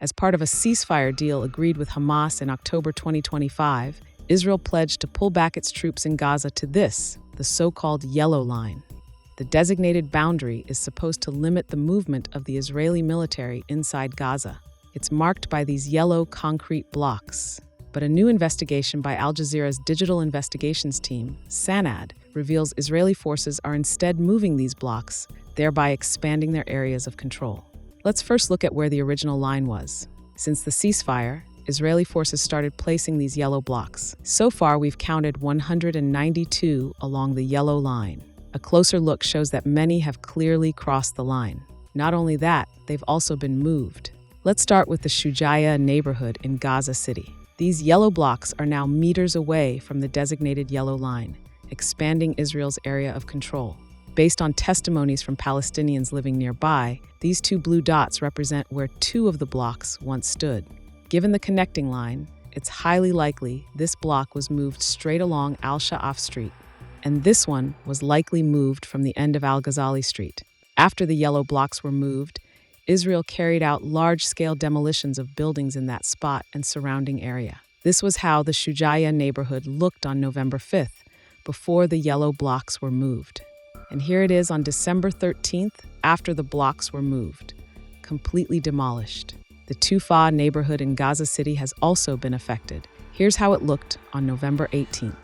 As part of a ceasefire deal agreed with Hamas in October 2025, Israel pledged to pull back its troops in Gaza to the so-called Yellow Line. The designated boundary is supposed to limit the movement of the Israeli military inside Gaza. It's marked by these yellow concrete blocks. But a new investigation by Al Jazeera's digital investigations team, SANAD, reveals Israeli forces are instead moving these blocks, thereby expanding their areas of control. Let's first look at where the original line was. Since the ceasefire, Israeli forces started placing these yellow blocks. So far, we've counted 192 along the yellow line. A closer look shows that many have clearly crossed the line. Not only that, they've also been moved. Let's start with the Shujayea neighborhood in Gaza City. These yellow blocks are now meters away from the designated yellow line, expanding Israel's area of control. Based on testimonies from Palestinians living nearby, these two blue dots represent where two of the blocks once stood. Given the connecting line, it's highly likely this block was moved straight along Al-Sha'af Street, and this one was likely moved from the end of Al-Ghazali Street. After the yellow blocks were moved, Israel carried out large-scale demolitions of buildings in that spot and surrounding area. This was how the Shujayea neighborhood looked on November 5th, before the yellow blocks were moved. And here it is on December 13th, after the blocks were moved, completely demolished. The Tuffah neighborhood in Gaza City has also been affected. Here's how it looked on November 18th.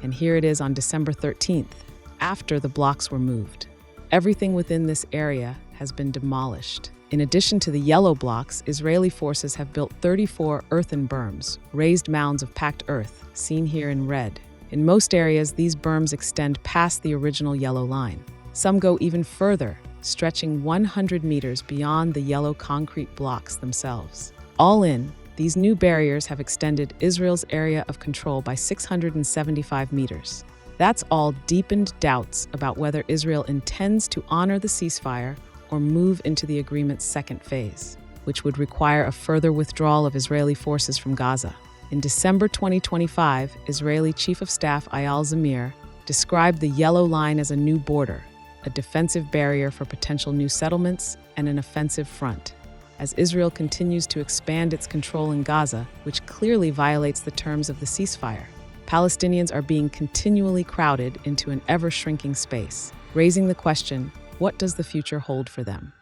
And here it is on December 13th, after the blocks were moved. Everything within this area has been demolished. In addition to the yellow blocks, Israeli forces have built 34 earthen berms, raised mounds of packed earth, seen here in red. In most areas, these berms extend past the original yellow line. Some go even further, stretching 100 meters beyond the yellow concrete blocks themselves. All in, these new barriers have extended Israel's area of control by 675 meters. That's all deepened doubts about whether Israel intends to honor the ceasefire or move into the agreement's second phase, which would require a further withdrawal of Israeli forces from Gaza. In December 2025, Israeli Chief of Staff Eyal Zamir described the yellow line as a new border, a defensive barrier for potential new settlements, and an offensive front. As Israel continues to expand its control in Gaza, which clearly violates the terms of the ceasefire, Palestinians are being continually crowded into an ever-shrinking space, raising the question, what does the future hold for them?